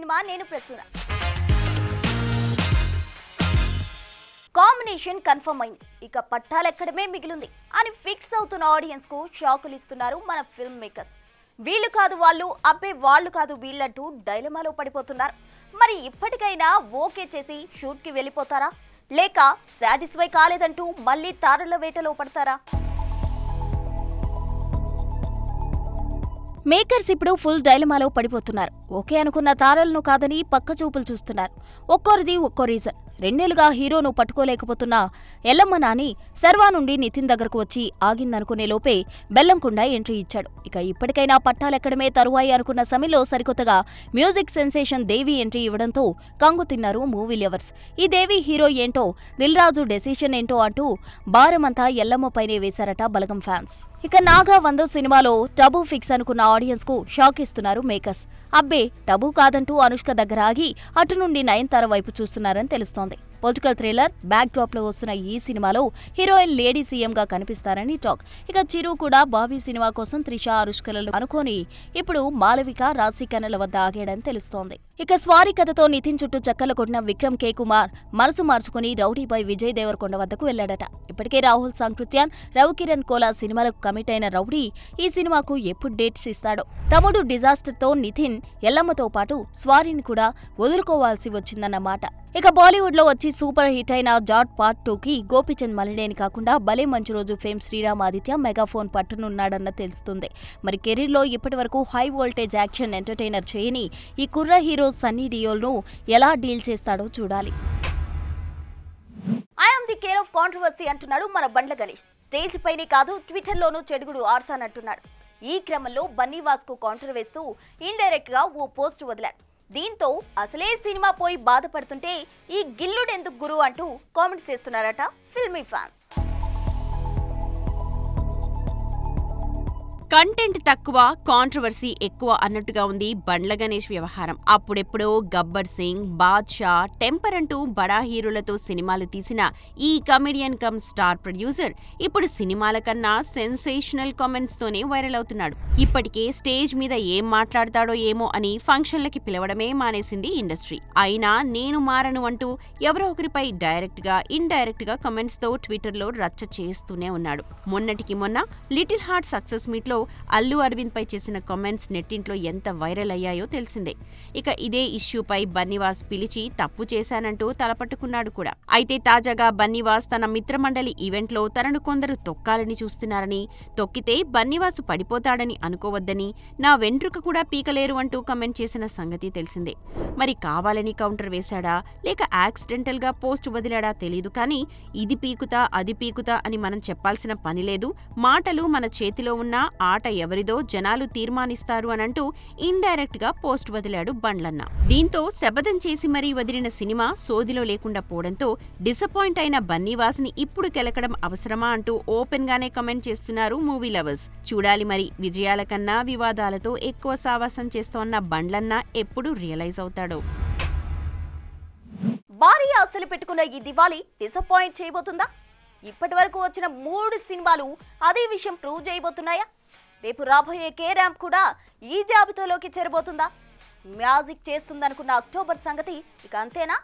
Cinema నేను Prasuna. Combination confirm అయింది, ఇక పట్టాలెక్కడమే మిగిలింది అని ఫిక్స్ అవుతున్న ఆడియన్స్ కు షాకులు ఇస్తున్నారు మన ఫిల్మ్ మేకర్స్. వీళ్ళు కాదు వాళ్ళు, అబ్బే వాళ్ళు కాదు వీళ్ళంటూ డైలమాలో పడిపోతున్నారు. మరి ఇప్పటికైనా ఓకే చేసి షూట్ కి వెళ్ళిపోతారా, లేక సాటిస్ఫై కాలేదంటూ మళ్ళీ తారల వేటలో పడతారా? మేకర్స్ ఇప్పుడు ఫుల్ డైలమాలో పడిపోతున్నారు. ఓకే అనుకున్న తారలను కాదని పక్క చూపులు చూస్తున్నారు. ఒక్కోరిది ఒక్కో రీజన్. 2 నెలలుగా హీరోను పట్టుకోలేకపోతున్న ఎల్లమ్మ నాని శర్వా నుండి నితిన్ దగ్గరకు వచ్చి ఆగిందనుకునే లోపే బెల్లంకొండ ఎంట్రీ ఇచ్చాడు. ఇక ఇప్పటికైనా పట్టాలెక్కడమే తరువాయి అనుకున్న సమయంలో సరికొత్తగా మ్యూజిక్ సెన్సేషన్ దేవి ఎంట్రీ ఇవ్వడంతో కంగు తిన్నారు మూవీ లవర్స్. ఈ దేవి హీరో ఏంటో, దిల్ రాజు డెసిషన్ ఏంటో అంటూ భారమంతా ఎల్లమ్మపైనే వేశారట బలగం ఫ్యాన్స్. ఇక నాగా 100 సినిమాలో టబు ఫిక్స్ అనుకున్న ఆడియన్స్ కు షాక్ ఇస్తున్నారు మేకర్స్. అబ్బే టబు కాదంటూ అనుష్క దగ్గర ఆగి అటు నుండి నయనతార వైపు చూస్తున్నారని తెలుస్తోంది. పొలిటికల్ థ్రిల్లర్ బ్యాక్ డ్రాప్ లో వస్తున్న ఈ సినిమాలో హీరోయిన్ లేడీ సీఎం గా కనిపిస్తారని టాక్. ఇక చిరు కూడా బాబీ సినిమా కోసం త్రిష అనుష్కలను అనుకోని ఇప్పుడు మాలవిక రాశికన్నల వద్ద ఆగాడని తెలుస్తోంది. ఇక స్వారీ కథతో నితిన్ చుట్టూ చక్కలు కొట్టిన విక్రమ్ కే కుమార్ మనసు మార్చుకుని రౌడీపై విజయ్ దేవరకొండ వద్దకు వెళ్లాడట. ఇప్పటికే రాహుల్ సాంకృత్యాన్, రవికిరణ్ కోలా సినిమాలకు కమిట్ అయిన రౌడీ ఈ సినిమాకు ఎప్పుడు డేట్స్ ఇస్తాడో. తమ్ముడు డిజాస్టర్ తో నితిన్ ఎల్లమ్మతో పాటు స్వారీని కూడా వదులుకోవాల్సి వచ్చిందన్నమాట. ఇక బాలీవుడ్ లో వచ్చి సూపర్ హిట్ అయిన జాట్ పార్ట్ 2కి గోపీచంద్ మలినేని కాకుండా భలే మంచి రోజు ఫేమ్ శ్రీరామ్ ఆదిత్య మెగాఫోన్ పట్టునున్నాడన్న తెలుస్తుంది. మరి కెరీర్ లో ఇప్పటి వరకు హై వోల్టేజ్ యాక్షన్ ఎంటర్టైనర్ చేయని ఈ కుర్ర హీరో సన్నీ డియోల్ను ఎలా డీల్ చేస్తాడో చూడాలి. I'm the care of controversy అంటున్నాడు మన బండ్ల గణేష్. స్టేజ్ పైనే కాదు ట్విట్టర్ లోనూ చెడుగుడు ఆడతానంటున్నాడు. ఈ క్రమంలో బన్నీవాస్ కు కౌంటర్ వేస్తూ ఇండైరెక్ట్ గా ఓ పోస్ట్ వదిలాడు. దీంతో అసలే సినిమా పోయి బాధపడుతుంటే ఈ గిల్లుడెందుకు గురు అంటూ కామెంట్స్ చేస్తున్నారట ఫిల్మీ ఫ్యాన్స్. కంటెంట్ తక్కువ, కాంట్రవర్సీ ఎక్కువ అన్నట్టుగా ఉంది బండ్ల గణేష్ వ్యవహారం. అప్పుడెప్పుడో గబ్బర్ సింగ్, బాద్షా, టెంపర్ అంటూ బడా హీరోలతో సినిమాలు తీసిన ఈ కమెడియన్ కమ్ స్టార్ ప్రొడ్యూసర్ ఇప్పుడు సినిమాల కన్నా సెన్సేషనల్ కామెంట్స్ తోనే వైరల్ అవుతున్నాడు. ఇప్పటికే స్టేజ్ మీద ఏం మాట్లాడతాడో ఏమో అని ఫంక్షన్లకి పిలవడమే మానేసింది ఇండస్ట్రీ. అయినా నేను మారను అంటూ ఎవరో ఒకరిపై డైరెక్ట్ గా ఇండైరెక్ట్ గా కామెంట్స్ తో ట్విట్టర్ లో రచ్చ చేస్తూనే ఉన్నాడు. మొన్నటికి మొన్న లిటిల్ హార్ట్ సక్సెస్ మీట్ లో అల్లు అరవింద్ పై చేసిన కామెంట్స్ నెట్టింట్లో ఎంత వైరల్ అయ్యాయో తెలిసిందే. ఇక ఇదే ఇష్యూపై బన్నీవాస్ పిలిచి తప్పు చేశానంటూ తలపట్టుకున్నాడు కూడా. అయితే తాజాగా బన్నీవాస్ తన మిత్రమండలి ఈవెంట్ లో తనను కొందరు తొక్కాలని చూస్తున్నారని, తొక్కితే బన్నీవాసు పడిపోతాడని అనుకోవద్దని, నా వెంట్రుక కూడా పీకలేరు అంటూ కామెంట్ చేసిన సంగతి తెలిసిందే. మరి కావాలని కౌంటర్ వేశాడా లేక యాక్సిడెంటల్ గా పోస్ట్ వదిలాడా తెలీదు కానీ ఇది పీకుతా అది పీకుతా అని మనం చెప్పాల్సిన పని లేదు. మాటలు మన చేతిలో ఉన్న ఆట ఎవరిదో జనాలు తీర్మానిస్తారు అనంటూ ఇండైరెక్ట్ గా పోస్ట్ వదిలాడు బండ్లన్న. దీంతో శపథం చేసి మరీ వదిలిన సినిమా సోదిలో లేకుండా పోవడంతో డిసప్పాయింట్ అయిన బన్నీవాస్ ని ఇప్పుడు కెలకడం అవసరమా అంటూ ఓపెన్ గానే కమెంట్ చేస్తున్నారు మూవీ లవర్స్. చూడాలి మరి విజయాల కన్నా వివాదాలతో ఎక్కువ సావాసం చేస్తోన్న బండ్లన్న ఎప్పుడు రియలైజ్ అవుతాడో. భారీ ఆశలు పెట్టుకున్న ఈ దివాళీ డిసప్పాయింట్ చేయబోతుందా? ఇప్పటి వరకు వచ్చిన 3 సినిమాలు అదే విషయం ప్రూవ్ చేయబోతున్నాయా? రేపు రాబోయే కే ర్యాంప్ కూడా ఈ జాబితాలోకి చేరబోతుందా? మ్యాజిక్ చేస్తుందనుకున్న అక్టోబర్ సంగతి ఇక అంతేనా?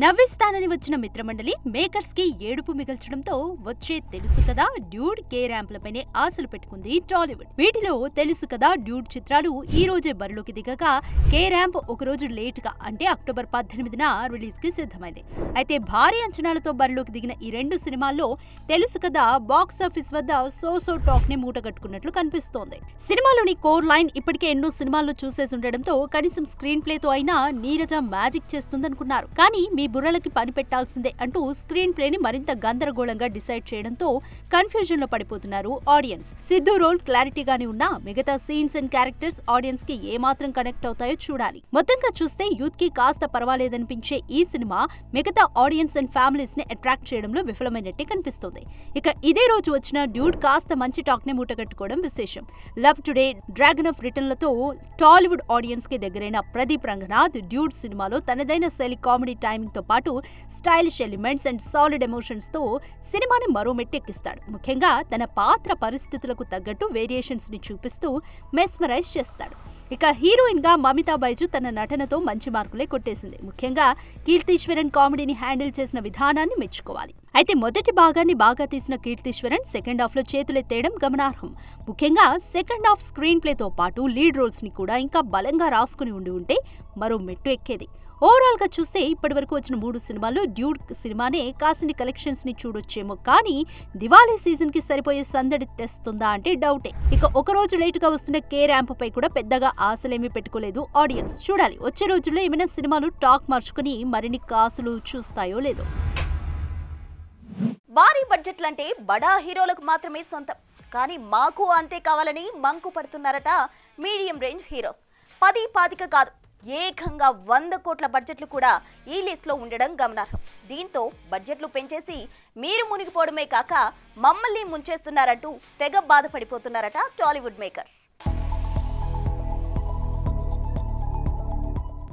నవ్విస్తానని వచ్చిన మిత్రమండలి మేకర్స్ కి ఏడుపు మిగల్చడంతో వచ్చే తెలుసు కదా డ్యూడ్, కే ర్యాంప్లపైనే ఆశలు పెట్టుకుంది టాలీవుడ్. వీటిలో తెలుసు కదా డ్యూడ్ చిత్రాలు ఈ రోజే బరిలోకి దిగగా కే ర్యాంప్ ఒకరోజు లేట్ గా అంటే అక్టోబర్ 18న రిలీజ్ కి సిద్ధమైంది. అయితే భారీ అంచనాలతో బరిలోకి దిగిన ఈ 2 సినిమాల్లో తెలుసు కదా బాక్సాఫీస్ వద్ద సో టాక్ ని మూటగట్టుకున్నట్లు కనిపిస్తోంది. సినిమాలోని కోర్ లైన్ ఇప్పటికే ఎన్నో సినిమాల్లో చూసేసి ఉండడంతో కనీసం స్క్రీన్ ప్లేతో అయినా నీరజ మ్యాజిక్ చేస్తుందనుకున్నారు. కానీ మీ బుర్రలకి పని పెట్టాల్సిందే అంటూ స్క్రీన్ ప్లేని మరింత గందరగోళంగా డిసైడ్ చేయడంతో కన్ఫ్యూజన్ లో పడిపోతున్నారు ఆడియన్స్. సిద్ధు రోల్ క్లారిటీగానే ఉన్నా మిగతా సీన్స్ అండ్ క్యారెక్టర్స్ ఆడియన్స్ కి ఏమాత్రం కనెక్ట్ అవుతాయో చూడాలి. మొత్తంగా చూస్తే యూత్ కి కాస్త పర్వాలేదనిపించే ఈ సినిమా మిగతా ఆడియన్స్ అండ్ ఫ్యామిలీస్ ని అట్రాక్ట్ చేయడంలో విఫలమైనట్టే కనిపిస్తుంది. ఇక ఇదే రోజు వచ్చిన డ్యూడ్ కాస్త మంచి టాక్ ని మూటగట్టుకోవడం విశేషం. లవ్ టుడే, డ్రాగన్ ఆఫ్ రిటర్న్లతో టాలీవుడ్ ఆడియన్స్ కి దగ్గరైన ప్రదీప్ రంగనాథ్ డ్యూడ్ సినిమాలో తనదైన శైలి కామెడీ టైమింగ్ టెలింగ్ తో పాటు stylish elements and solid emotions తో సినిమాని మరో మెట్టెక్కిస్తాడు. ముఖ్యంగా తన పాత్ర పరిస్థితులకు తగ్గట్టు వేరియేషన్స్ ని చూపిస్తూ మెస్మరైజ్ చేస్తాడు. ఇక హీరోయిన్ గా మమితా బైజు తన నటనతో మంచి మార్కులే కొట్టేసింది. ముఖ్యంగా కీర్తీశ్వరన్ కామెడీని హ్యాండిల్ చేసిన విధానాన్ని మెచ్చుకోవాలి. అయితే మొదటి భాగాన్ని బాగా తీసిన కీర్తీశ్వరన్ సెకండ్ హాఫ్ లో చేతులెత్తేయడం గమనార్హం. ముఖ్యంగా సెకండ్ హాఫ్ స్క్రీన్ ప్లేతో పాటు లీడ్ రోల్స్ ని కూడా ఇంకా బలంగా రాసుకుని ఉంటే మరో మెట్టు ఎక్కేది. ఓవరాల్ గా చూస్తే ఇప్పటివరకు వచ్చిన 3 సినిమాల్లో డ్యూడ్ సినిమానే కాసిని కలెక్షన్స్ ని చూడొచ్చేమో, కానీ దివాళీ సీజన్ కి సరిపోయే సందడి తెస్తుందా అంటే డౌటే. ఇక ఒక రోజు లేట్ గా వస్తున్న కే ర్యాంప్ పై కూడా పెద్దగా ఆశలేమీ పెట్టుకోలేదు ఆడియన్స్. చూడాలి వచ్చే రోజుల్లో ఏమైనా సినిమాలు టాక్ మార్చుకుని మరిన్ని కాసులు చూస్తాయో లేదో. భారీ బడ్జెట్లంటే బడా హీరోలకు మాత్రమే సొంతం, కానీ మాకు అంతే కావాలని మంకు పడుతున్నారట మీడియం రేంజ్ హీరోస్. 10-25 కాదు, ఏకంగా 100 కోట్ల బడ్జెట్లు కూడా ఈ లిస్ట్లో ఉండడం గమనార్హం. దీంతో బడ్జెట్లు పెంచేసి మీరు మునిగిపోవడమే కాక మమ్మల్ని ముంచేస్తున్నారంటూ తెగ బాధపడిపోతున్నారట టాలీవుడ్ మేకర్స్.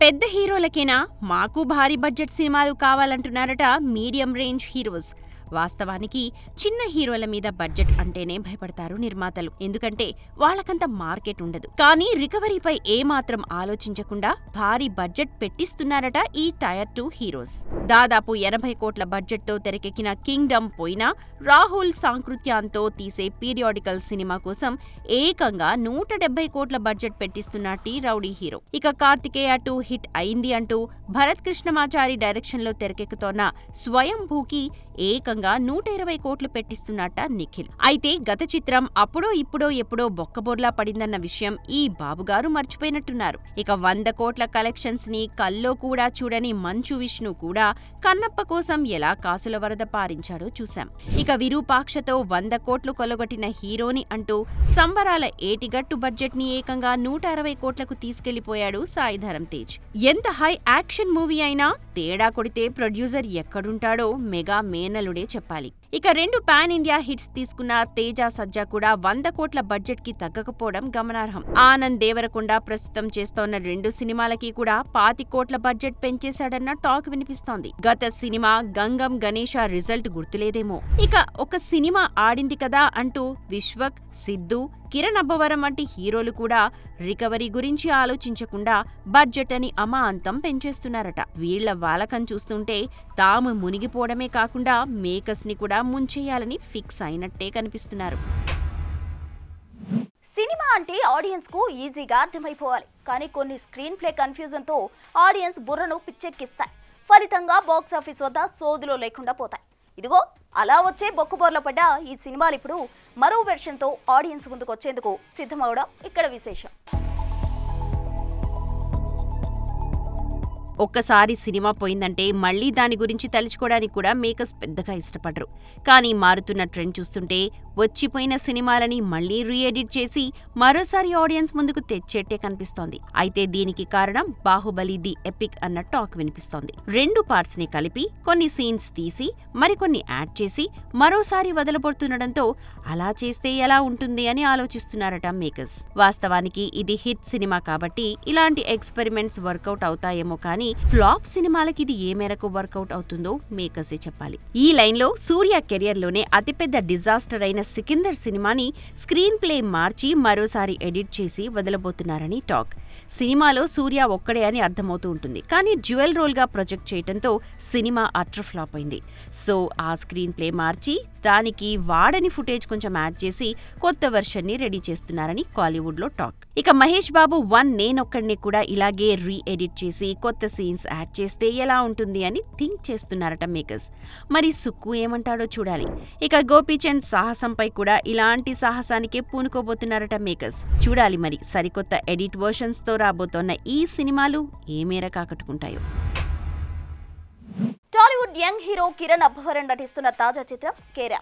పెద్ద హీరోలకేనా మాకు భారీ బడ్జెట్ సినిమాలు కావాలంటున్నారట మీడియం రేంజ్ హీరోస్. వాస్తవానికి చిన్న హీరోల మీద బడ్జెట్ అంటేనే భయపడతారు నిర్మాతలు, ఎందుకంటే వాళ్ళకంత మార్కెట్ ఉండదు. కానీ రికవరీపై ఏమాత్రం ఆలోచించకుండా భారీ బడ్జెట్ పెట్టిస్తున్నారట ఈ టైర్ 2 హీరోస్. దాదాపు 80 కోట్ల బడ్జెట్తో తెరకెక్కిన కింగ్డమ్ పోయినా రాహుల్ సాంకృత్యాన్తో తీసే పీరియాడికల్ సినిమా కోసం ఏకంగా 170 కోట్ల బడ్జెట్ పెట్టిస్తున్నట్టి రౌడీ హీరో. ఇక కార్తికేయ 2 హిట్ అయింది అంటూ భరత్ కృష్ణమాచారి డైరెక్షన్లో తెరకెక్కుతోన్న స్వయంభూకి ఏకంగా 120 కోట్లు పెట్టిస్తున్నట్ట నిఖిల్. అయితే గత చిత్రం అప్పుడో ఇప్పుడో ఎప్పుడో బొక్కబోర్లా పడిందన్న విషయం ఈ బాబుగారు మర్చిపోయినట్టున్నారు. ఇక 100 కోట్ల కలెక్షన్స్ ని కల్లో కూడా చూడని మంచు విష్ణు కూడా కన్నప్ప కోసం ఎలా కాసుల వరద పారించాడో చూశాం. ఇక విరూపాక్షతో 100 కోట్లు కొలగొట్టిన హీరోని అంటూ సంబరాల ఏటిగట్టు బడ్జెట్ ని ఏకంగా 160 కోట్లకు తీసుకెళ్లిపోయాడు సాయిధరం తేజ్. ఎంత హై యాక్షన్ మూవీ అయినా తేడా కొడితే ప్రొడ్యూసర్ ఎక్కడుంటాడో మెగా మేనలుడే చెప్పాలి. ఇక 2 పాన్ ఇండియా హిట్స్ తీసుకున్న తేజ సజ్జా కూడా 100 కోట్ల బడ్జెట్ కి తగ్గకపోవడం గమనార్హం. ఆనంద్ దేవరకొండ ప్రస్తుతం చేస్తోన్న 2 సినిమాలకి కూడా 25 కోట్ల బడ్జెట్ పెంచేశాడన్న టాక్ వినిపిస్తోంది. గత సినిమా గంగం గణేశ రిజల్ట్ గుర్తులేదేమో. ఇక ఒక సినిమా ఆడింది కదా అంటూ విశ్వక్, సిద్ధు, కిరణ్ అబ్బవరం వంటి హీరోలు కూడా రికవరీ గురించి ఆలోచించకుండా బడ్జెట్ అని అమాంతం పెంచేస్తున్నారట. వీళ్ల వాలకం చూస్తుంటే తాము మునిగిపోవడమే కాకుండా మేకర్స్ ని కూడా ముంచేయాలని ఫిక్స్ అయినట్టే కనిపిస్తున్నారు. సినిమా అంటే ఆడియన్స్ కు ఈజీగా అర్థమైపోవాలి, కానీ కొన్ని స్క్రీన్ ప్లే కన్ఫ్యూజన్ తో ఆడియన్స్ బుర్రను పిచ్చెక్కిస్తాయి. ఫలితంగా బాక్స్ ఆఫీస్ వద్ద సోదులో లేకుండా పోతాయి. ఇదిగో అలా వచ్చే బొక్కుబోర్ల పడ్డ ఈ సినిమాలు ఇప్పుడు మరో వెర్షన్ తో ఆడియన్స్ ముందుకు వచ్చేందుకు సిద్ధమవడం ఇక్కడ విశేషం. ఒక్కసారి సినిమా పోయిందంటే మళ్లీ దాని గురించి తలుచుకోవడానికి కూడా మేకర్స్ పెద్దగా ఇష్టపడరు. కానీ మారుతున్న ట్రెండ్ చూస్తుంటే వచ్చిపోయిన సినిమాలని మళ్లీ రీఎడిట్ చేసి మరోసారి ఆడియన్స్ ముందుకు తెచ్చేట్టే కనిపిస్తోంది. అయితే దీనికి కారణం బాహుబలి ది ఎపిక్ అన్న టాక్ వినిపిస్తోంది. 2 పార్ట్స్ ని కలిపి కొన్ని సీన్స్ తీసి మరికొన్ని యాడ్ చేసి మరోసారి వదలబడుతుండటంతో అలా చేస్తే ఎలా ఉంటుంది అని ఆలోచిస్తున్నారట మేకర్స్. వాస్తవానికి ఇది హిట్ సినిమా కాబట్టి ఇలాంటి ఎక్స్పెరిమెంట్స్ వర్కౌట్ అవుతాయేమో, కానీ ఫ్లాప్ సినిమాలకి ఇది ఏ మేరకు వర్కౌట్ అవుతుందో మేకర్సే చెప్పాలి. ఈ లైన్ లో సూర్య కెరియర్ లోనే అతిపెద్ద డిజాస్టర్ అయిన సికిందర్ సినిమాని స్క్రీన్ ప్లే మార్చి మరోసారి ఎడిట్ చేసి వదలబోతున్నారని టాక్. సినిమాలో సూర్య ఒక్కడే అని అర్థమవుతూ ఉంటుంది, కానీ డ్యూయల్ రోల్ గా ప్రొజెక్ట్ చేయడంతో సినిమా అట్టర్ ఫ్లాప్ అయింది. సో ఆ స్క్రీన్ ప్లే మార్చి దానికి వాడని ఫుటేజ్ కొంచెం యాడ్ చేసి కొత్త వెర్షన్ ని రెడీ చేస్తున్నారని కాలీవుడ్ లో టాక్. ఇక మహేష్ బాబు 1 నేనొక్కడిని కూడా ఇలాగే రీఎడిట్ చేసి కొత్త సీన్స్ యాడ్ చేస్తే ఎలా ఉంటుంది అని థింక్ చేస్తున్నారట మేకర్స్. మరి సుక్కు ఏమంటాడో చూడాలి. ఇక గోపీచంద్ సాహసంపై కూడా ఇలాంటి సాహసానికే పూనుకోబోతున్నారట మేకర్స్. చూడాలి మరి సరికొత్త ఎడిట్ వర్షన్స్ తో రాబోతోన్న ఈ సినిమాలు ఏ మేరకు ఆకట్టుకుంటాయో. టాలీవుడ్ యంగ్ హీరో కిరణ్ అబ్బవరం నటిస్తున్న తాజా చిత్రం కేరా.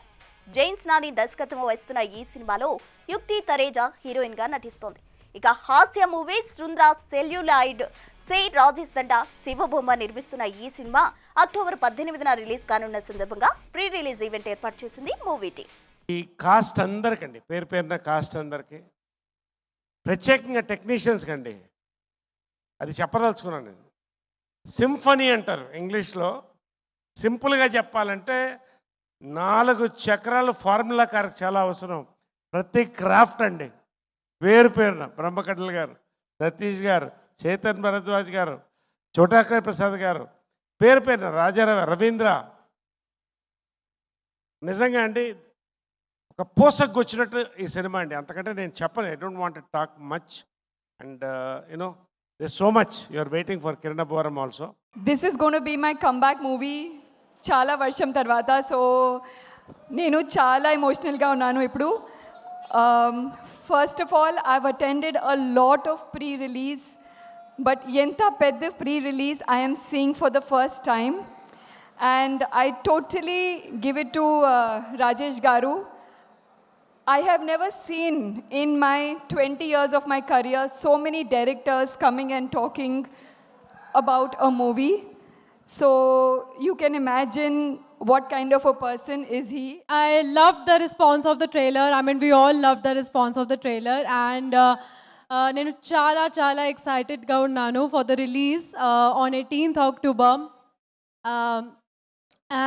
జైన్స్ నాని దర్శకత్వం వహిస్తున్న ఈ సినిమాలో యుక్తి తరేజా హీరోయిన్ గా నటిస్తోంది. ఇక హాస్య మూవీ శృంద్ర సెల్యులాయిడ్ సే రాజేష్ దండ శివబొమ్మ నిర్మిస్తున్న ఈ సినిమా అక్టోబర్ 18న రిలీజ్ కానున్న సందర్భంగా ప్రీ రిలీజ్ ఈవెంట్ ఏర్పాటు చేసింది మూవీ టీం. ఈ కాస్ట్ అందరికండి, పేరు పేరున కాస్ట్ అందరికి, ప్రత్యేకంగా టెక్నీషియన్స్ కండి, అది చెప్పదలుచుకున్నాను నేను. సింఫనీ అంటారు ఇంగ్లీష్లో. సింపుల్గా చెప్పాలంటే 4 చక్రాలు ఫార్ములా కారకు చాలా అవసరం. ప్రతి క్రాఫ్ట్ అండి, పేరు పేరున బ్రహ్మకటల్ గారు, సతీష్ గారు, చేతన్ భరద్వాజ్ గారు, చోటాకర్ ప్రసాద్ గారు, పేరు పేరున రాజా రవీంద్ర. నిజంగా అండి ఒక పోసకు వచ్చినట్టు ఈ సినిమా అండి. అంతకంటే నేను చెప్పను. I don't want to talk much. And you know there's so much you are waiting for Kirana Boram also. This is going to be my comeback movie చాలా వర్షం తర్వాత. సో నేను చాలా ఎమోషనల్గా ఉన్నాను ఇప్పుడు. First of all I've attended a lot of pre release, but ఎంత పెద్ద pre release I'm seeing for the first time. And I totally give it to Rajesh గారు. I have never seen in my 20 years of my career so many directors coming and talking about a movie. So you can imagine what kind of a person is he. I loved the response of the trailer. I mean, we all loved the response of the trailer. And నేను చాలా ఎక్సైటెడ్గా ఉన్నాను for the release on 18th October.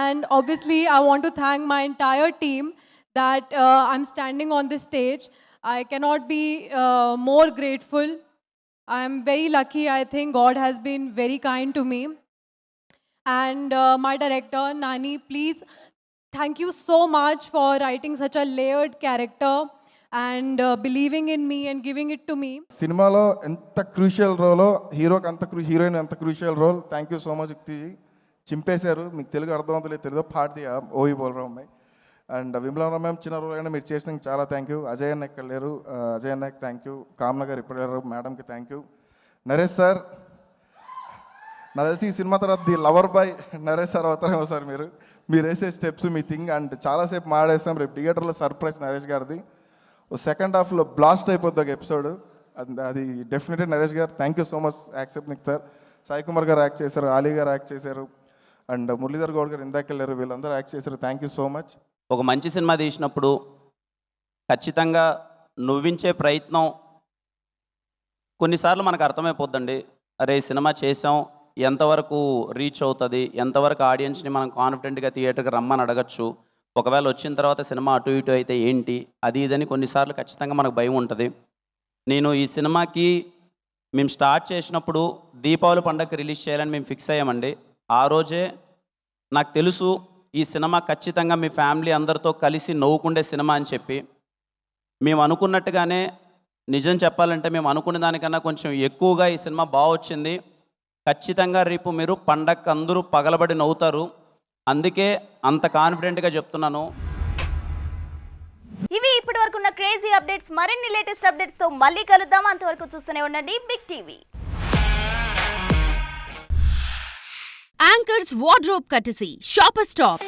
And obviously, I want to thank my entire team that I'm standing on this stage. I cannot be more grateful. I'm very lucky. I think God has been very kind to me. And my director, Nani, please, thank you so much for writing such a layered character and believing in me and giving it to me. సినిమాలో ఎంత crucial రోలో హీరోకి అంత heroine ఎంత crucial role. Thank you so much యుక్తిజీ. చింపేశారు. మీకు తెలుగు అర్థమవుతలేదు, తెలియదు పాట్ దియా ఓవి బోల్ రहा हूं मैं. అండ్ విమలా మ్యామ్ చిన్న రోల్ అయినా మీరు చేసినందుకు చాలా థ్యాంక్ యూ. అజయ్ అన్న ఇక్కడ లేరు, అజయ్ అన్నకి థ్యాంక్ యూ. కామ్నా గారు ఇప్పుడు లేరు, మేడంకి థ్యాంక్ యూ. నరేష్ సార్, నాకు తెలిసి ఈ సినిమా తర్వాత the lover boy Naresh sir అవుతారేమో సార్. మీరు వేసే స్టెప్స్ మీ థింగ్ అండ్ చాలాసేపు మాడేస్తాం. రేపు థియేటర్లో సర్ప్రైజ్ నరేష్ గారిది. సెకండ్ హాఫ్లో బ్లాస్ట్ అయిపోద్ది ఒక ఎపిసోడ్. అది డెఫినెట్లీ నరేష్ గారు. Thank you so much accept sir. Sai Kumar గారు యాక్ట్ చేశారు, ఆలీ గారు యాక్ట్ చేశారు, అండ్ మురళీధర్ గౌడ్ గారు ఇందాక వెళ్ళారు. వీళ్ళందరూ యాక్ట్ చేశారు. Thank you so much. ఒక మంచి సినిమా తీసినప్పుడు ఖచ్చితంగా నవ్వించే ప్రయత్నం కొన్నిసార్లు మనకు అర్థమైపోద్దండి. అరే సినిమా చేసాం, ఎంతవరకు రీచ్ అవుతుంది, ఎంతవరకు ఆడియన్స్ని మనం కాన్ఫిడెంట్గా థియేటర్కి రమ్మని అడగచ్చు, ఒకవేళ వచ్చిన తర్వాత సినిమా అటు ఇటు అయితే ఏంటి, అది ఇదని కొన్నిసార్లు ఖచ్చితంగా మనకు భయం ఉంటుంది. నేను ఈ సినిమాకి మేము స్టార్ట్ చేసినప్పుడు దీపావళి పండగకి రిలీజ్ చేయాలని మేము ఫిక్స్ అయ్యామండి. ఆ రోజే నాకు తెలుసు ఈ సినిమా ఖచ్చితంగా మీ ఫ్యామిలీ అందరితో కలిసి నవ్వుకుండే సినిమా అని చెప్పి. మేము అనుకున్నట్టుగానే, నిజం చెప్పాలంటే మేము అనుకునే దానికన్నా కొంచెం ఎక్కువగా ఈ సినిమా బాగా వచ్చింది. ఖచ్చితంగా రేపు మీరు పండగకి అందరూ పగలబడి నవ్వుతారు. అందుకే అంత కాన్ఫిడెంట్గా చెప్తున్నాను. ఇవి ఇప్పటి వరకు ఉన్న క్రేజీ అప్డేట్స్. మరిన్ని లేటెస్ట్ అప్డేట్స్ తో మళ్ళీ కలుద్దాం. అంతవరకు చూస్తూనే ఉండండి big TV. Anchor's wardrobe courtesy, Shopper Stop.